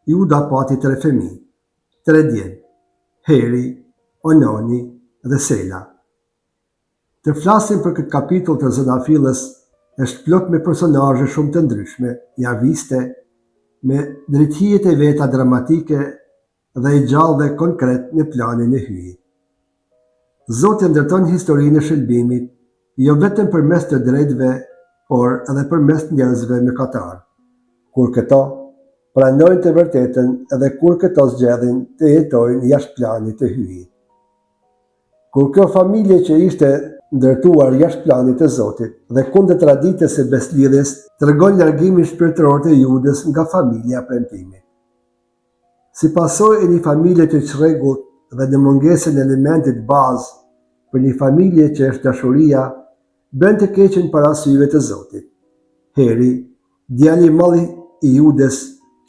Juda pati 3 fëmijë, 3 djem, Heri, Ononi dhe Sela. Të flasim për këtë kapitull të Zanafilës është plot me personazhe shumë të ndryshme, javiste, me drejtëhijet e veta dramatike dhe i gjallë dhe konkret në planin e hyjit. Zoti ndërton historinë e shëlbimit, jo vetëm përmes të drejtëve, por edhe përmes njerëzve mëkatar, kur këto pranojnë të vërtetën edhe kur këto zgjedhin të jetojnë jashtë planit të hyjit. Kur kjo familje që ishte ndërtuar jashtë planit të Zotit dhe kundër traditës së beslidhjes tregon largimin shpirtëror të Judës nga familja premtimit. Si pasojë e një familje të çrregullt dhe në mungesën e elementit bazë për një familje që është dashuria, bën të keqen para syve të Zotit. Heri, djali i madh i Judes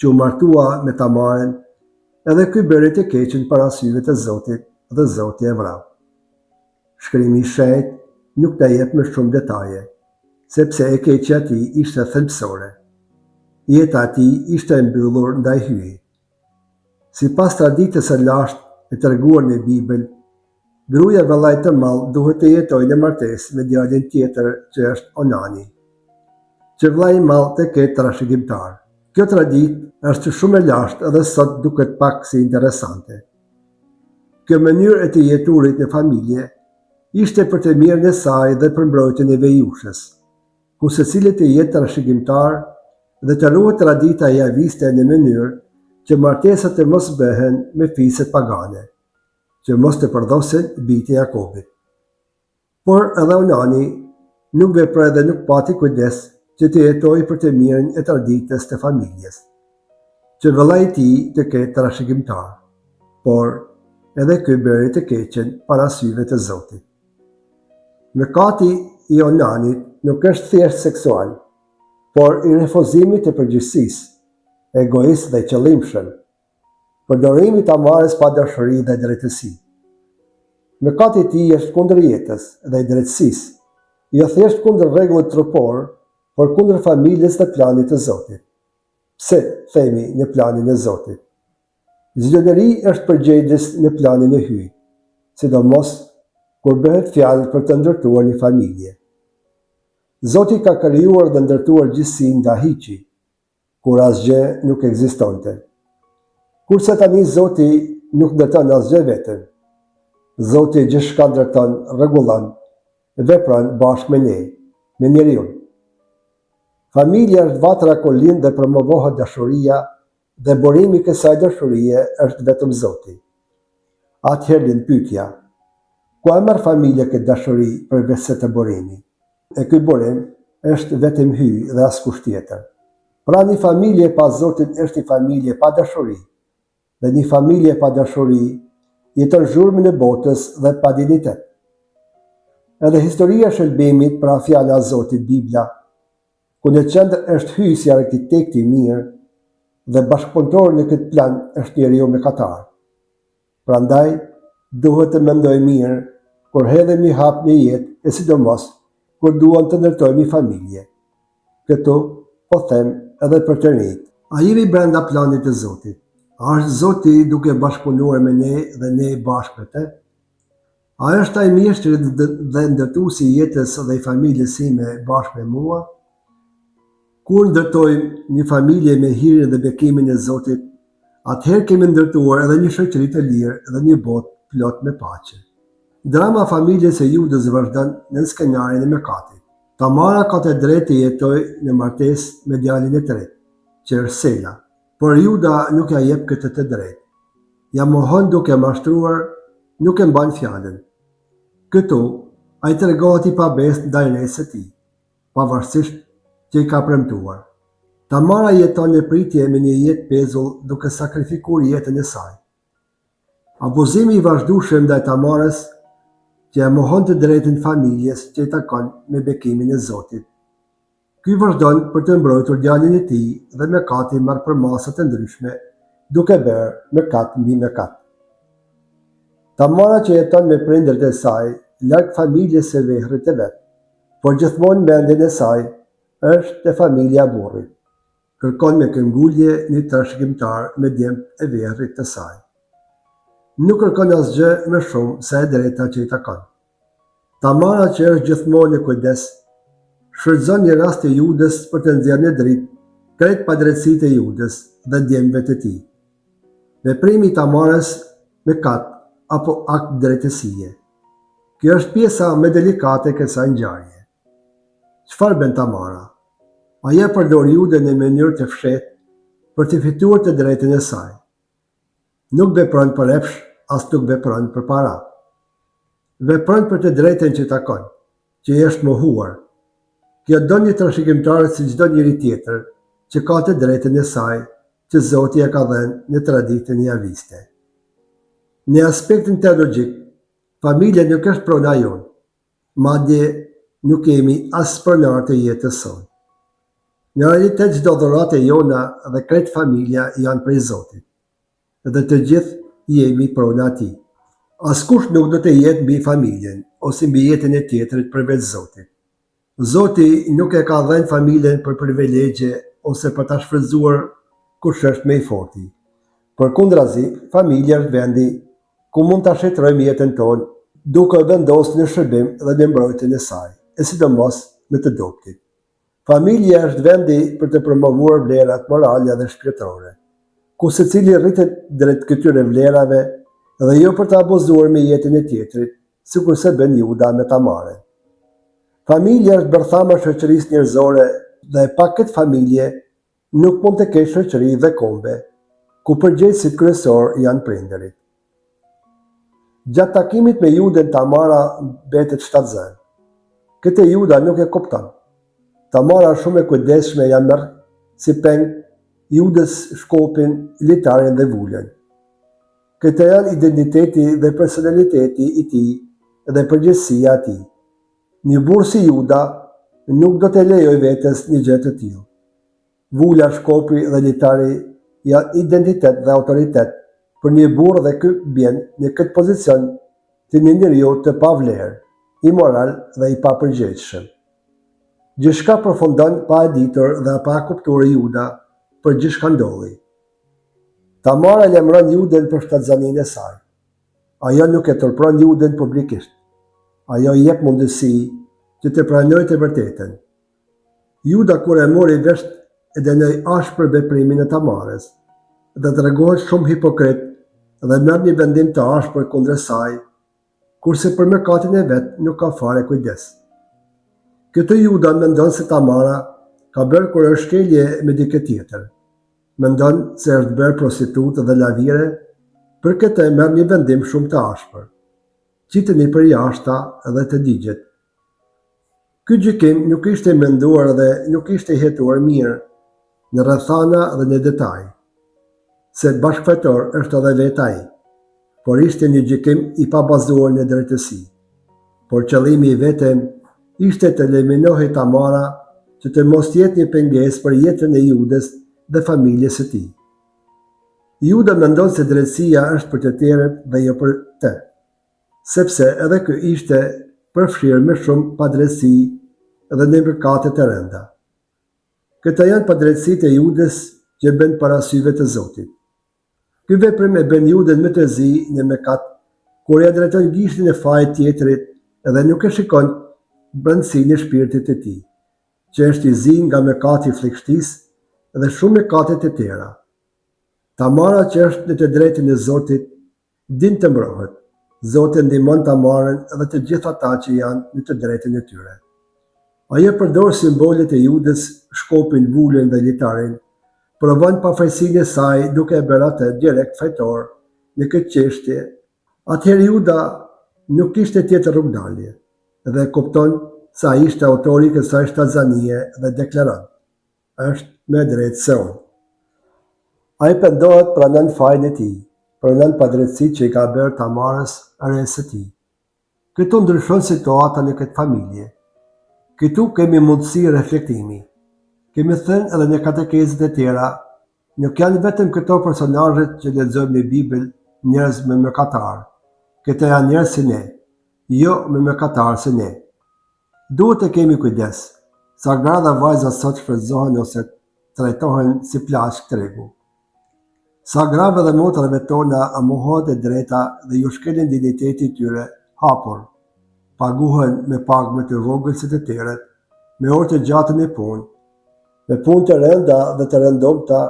që u martua me Tamarën, edhe ky bëri të keqen para syve të Zotit dhe Zoti e vrau. Shkrimi i Shenjtë nuk të jep më shumë detaje, sepse e keqja e tij ishte thelbësore. Jeta e tij ishte e mbyllur ndaj hyjit. Sipas traditës së lashtë e treguar në Bibël, gruaja vëllai të madh duhet të jetojë në martesë me djalin tjetër që është Onani, që vëllai i madh të ketë trashëgimtar. Kjo traditë është shumë e lashtë edhe sot duket pak si interesante. Kjo mënyrë e të jeturit në familje ishte për të mirën e saj dhe për mbrojtjen e vejushës, ku secili të jetë trashëgimtar dhe të ruhet tradita javiste në mënyrë që martesat të mos bëhen me fiset pagane, që mos të përdosin bijtë e Jakobit. Por edhe Onani nuk veproi dhe nuk pati kujdes që të jetojë për të mirën e traditës të familjes, që vëllai i tij të ketë trashëgimtar, por edhe ky bëri të keqen para syve të Zotit. Mëkati i Onanit nuk është thjesht seksual, por i refuzimit të përgjegjësisë, egoist dhe qëllimshëm, përdorimi i Tamarës pa dashuri dhe drejtësi. Mëkati i tij është kundër jetës dhe drejtësisë, jo thjesht kundër rregullit trupor, por kundër familjes dhe planit të Zotit. Pse themi në planin e Zotit? Çdo njeri është përgjegjës në planin e Hyj, sidomos kur bëhet fjalë për të ndërtuar një familje. Zoti ka krijuar dhe ndërtuar gjithësinë nga hiçi, kur asgjë nuk ekzistonte. Kurse tani Zoti nuk ndërton asgjë vetëm. Zoti gjithçka ndërton, rregullon, vepron bashkë me ne, me njeriu. Familja është vatra ku lind dhe promovohet dashuria dhe burimi i kësaj dashurie është vetëm Zoti. Atëherë lind pyetja: ku e merr familja këtë dashuri përveç se të burimi? E ky burim është vetëm Hyj dhe askush tjetër. Pra një familje pa Zotin është një familje pa dashuri, dhe një familje pa dashuri jeton zhurmën e botës dhe pa dinjitet. Edhe historia e shëlbimit pra fjala e Zotit, Bibla, ku në qendër është Hyj si arkitekti i mirë dhe bashkëpunëtori në këtë plan është njeriu mëkatar. Prandaj duhet të mendojmë mirë kur hedhemi hap në jetë e sidomos kur duam të ndërtojmë një familje. Këtu po them edhe për të rinjt. A jemi brenda planit të Zotit? A është Zoti duke bashkëpunuar me ne dhe ne bashkë me të? A është ai mjeshtri dhe ndërtuesi i jetës dhe i familjes sime bashkë me mua? Kur ndërtojmë një familje me hirin dhe bekimin e Zotit, atëherë kemi ndërtuar edhe një shoqëri të lirë dhe një botë plot me paqe. Drama e familjes së Judës vazhdon në skenarin e mëkatit. Tamara ka të drejtë të jetojë në martesë me djalin e tretë, që është Sela, por Juda nuk ja jep këtë të drejtë. Ja mohon duke mashtruar, nuk e mban fjalën. Këtu ai tregohet i pabesë ndaj resë së tij, pavarësisht që i ka premtuar. Tamara jeton në pritje me një jetë pezull duke sakrifikuar jetën e saj. Abuzimi i vazhdueshëm ndaj Tamarës, që e mohon të drejtën familjes që i takon me bekimin e Zotit. Ky vazhdon për të mbrojtur djalin e tij dhe mëkati marr përmasa të ndryshme, duke bërë mëkat mbi mëkat. Tamara që jeton me prindërit e saj, larg familjes së vehrit të vet, por gjithmonë mendjen e saj është te familja e burrit. Kërkon me këmbgulje një trashëgimtar me djemt e vehrit të saj. Nuk kërkon asgjë më shumë se e drejta që i takon. Tamara që është gjithmonë në kujdes, shfrytëzon një rast të Judës për të nxjerrë në dritë krejt padrejtësitë e Judës dhe djemve të tij. Veprimi i Tamarës mëkat apo akt drejtësie. Kjo është pjesa më delikate e kësaj ngjarje. Çfarë bën Tamara? Ajo përdor Judën në mënyrë të fshehtë për të fituar të drejtën e saj. Nuk vepron për efsh, as nuk vepron për para. Vepron për të drejtën që takon, që i është mohuar. Kjo do një trashëgimtar si çdo njeri tjetër, që ka të drejtën e saj, që Zoti e ka dhënë në traditën javiste. Në aspektin teologjik, familja nuk është prona jonë, madje nuk kemi as pronar të jetës sonë. Në realitet çdo dhuratë jona dhe krejt familja janë prej Zotit, dhe të gjithë jemi prona e tij. Askush nuk do të jetë mbi familjen ose mbi jetën e tjetrit përveç Zotit. Zoti nuk e ka dhënë familjen për privilegje ose për ta shfrytzuar kush është më i forti. Përkundrazi, familja është vendi ku mund ta shëtrojmë jetën tonë duke vendosur në shërbim dhe në mbrojtjen e saj, e sidomos në të dobtit. Familja është vendi për të promovuar vlerat morale dhe shpirtërore, ku secili rritet drejt këtyre vlerave dhe jo për të abuzuar me jetën e tjetrit, sikurse bën Juda me Tamarën. Familja është bërthama e shoqërisë njerëzore dhe pa këtë familje nuk mund të kesh shoqëri dhe kombe, ku përgjegjësit kryesor janë prindërit. Gjatë takimit me Juden, Tamara mbetet shtatzën. Këtë Juda nuk e kupton. Tamara shumë e kujdesshme ja merr si peng Judës shkopin, litarin dhe vulën. Këto janë identiteti dhe personaliteti i tij dhe përgjegjësia e tij. Një burr si Juda nuk do të lejoj vetes një gjë të tillë. Vula, shkopi dhe litari janë identitet dhe autoritet për një burr dhe ky bjen në këtë pozicion të një njeriu të pavlerë, imoral dhe i papërgjegjshëm. Gjithçka përfundon pa e ditur dhe pa kuptuar Juda për gjithçka ndodhi. Tamara lemron Juden për shtatzaninë e saj. Ajo nuk e turpron Juden publikisht. Ajo i jep mundësi që të pranojë të vërtetën. Juda kur e mori vesh e dënoi ashpër veprimin e Tamarës dhe tregohet shumë hipokrit dhe merr një vendim të ashpër kundër saj, kurse për mëkatin e vet nuk ka fare kujdes. Këtë Juda mendon se Tamara ka bërë kur është shkelje me dikë tjetër. Mendon se është bërë prostitutë dhe lavire, për këtë merr një vendim shumë të ashpër. Qiteni për jashta dhe të digjet. Ky gjykim nuk ishte menduar dhe nuk ishte hetuar mirë në rrethana dhe në detaj, se bashkëfetor është edhe vetë ai, por ishte një gjykim i pabazuar në drejtësi. Por qëllimi i vetëm ishte të eliminohej Tamara që të mos jetë një pengesë për jetën e Judës dhe familjes së tij. Juda mendon se drejtësia është për të tjerët dhe jo për të, sepse edhe ky ishte përfshirë me shumë padrejtësi dhe në mëkate të rënda. Këta janë padrejtësitë e Judës që bën para syve të Zotit. Ky veprim e bën Juden më të zi në mëkat, kur ja drejton gishtin e fajit tjetrit dhe nuk e shikon brendësinë e shpirtit të tij, që është i zi nga mëkati i fllëkshtisë dhe shumë mëkate të tjera. Tamara që është në të drejtën e Zotit, din të mbrohet. Zoti ndihmon Tamarën dhe të gjithë ata që janë në të drejtën e tyre. Ajo përdor simbolet e Judës, shkopin, vulën dhe litarin, provon pafajësinë e saj duke e bërë atë direkt fajtor në këtë çështje. Atëherë Juda nuk kishte tjetër rrugdalje dhe kupton se ai ishte autori i kësaj shtatzanie dhe deklaron: "Është më drejt se unë." Ai pendohet, pranon fajin e tij, pranon padrejtësitë që i ka bërë Tamarës resë së tij. Këtu ndryshon situata në këtë familje. Këtu kemi mundësi reflektimi. Kemi thënë edhe në katekezet e tjera, nuk janë vetëm këto personazhet që lexojmë në Bibël njerëz me mëkatar. Këto janë njerëz si ne, jo me mëkatar si ne. Duhet të kemi kujdes, sa gra dhe vajza sot shfrytëzohen ose trajtohen si plaçk tregu. Sa grave dhe motrave tona amohohet e drejta dhe ju shkelin digniteti i tyre hapur. Paguhen me pagë më të vogël se të tjerët, me orë të gjata në punë, me punë të rënda dhe të rëndomta,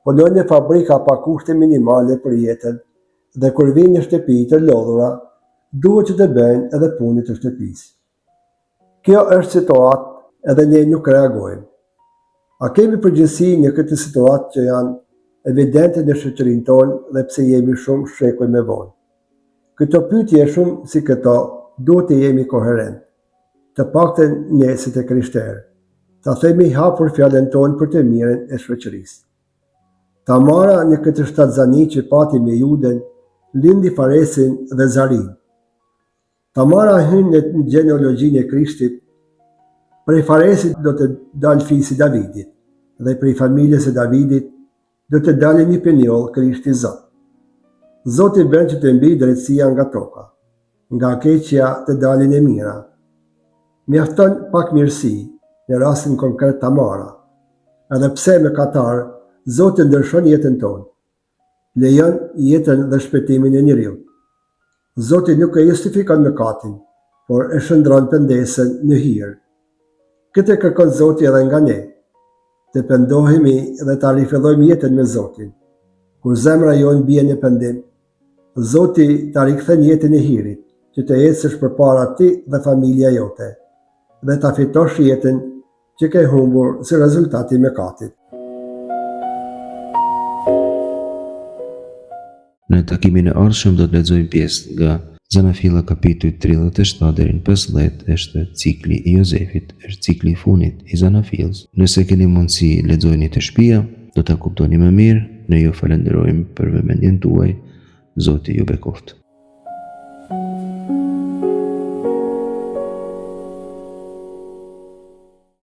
punojnë në fabrika pa kushte minimale për jetën dhe kur vinë në shtëpi të lodhura, duhet që të bëjnë edhe punën të shtëpisë. Kjo është situatë edhe ne nuk reagojmë. A kemi përgjegjësi në këtë situatë që janë evidente në shoqërinë tonë dhe pse jemi shumë shekuj me vonë? Këto pyetje shumë si këto duhet të jemi koherent, të paktën ne si të krishterë, ta themi hapur fjalën tonë për të mirën e shoqërisë. Tamara në këtë shtatzani që pati me Juden, lindi Faresin dhe Zarin. Tamara hyn në gjenealogjinë e Krishtit. Prej Faresit do të dalë fisi Davidit, dhe prej familjes së Davidit do të dalë një penjoll, Krishti Zot. Zoti bën që të mbi drejtësia nga toka, nga keqja të dalin e mira. Mjafton pak mirësi, në rastin konkret Tamara. Edhe pse mëkatar, Zoti ndryshon jetën tonë. Lejon jetën dhe shpëtimin e njeriut. Zoti nuk e justifikon mëkatin, por e shndron pendesën në hir. Këtë kërkon Zoti edhe nga ne, të pendohemi dhe ta rifillojmë jetën me Zotin. Kur zemra jonë bie në pendim, Zoti ta rikthen jetën e hirit, që të ecësh përpara ti dhe familja jote, dhe ta fitosh jetën që ke humbur si rezultati i mëkatit. Në takimin e ardhshëm do të lexojmë pjesë nga Zanafilla kapitulli 37 deri në 15 është cikli i Jozefit, është cikli i funit i Zanafillës. Nëse keni mundësi lexojeni të shtëpia, do ta kuptoni më mirë. Ne ju falenderojmë për vëmendjen tuaj. Zoti ju bekoftë.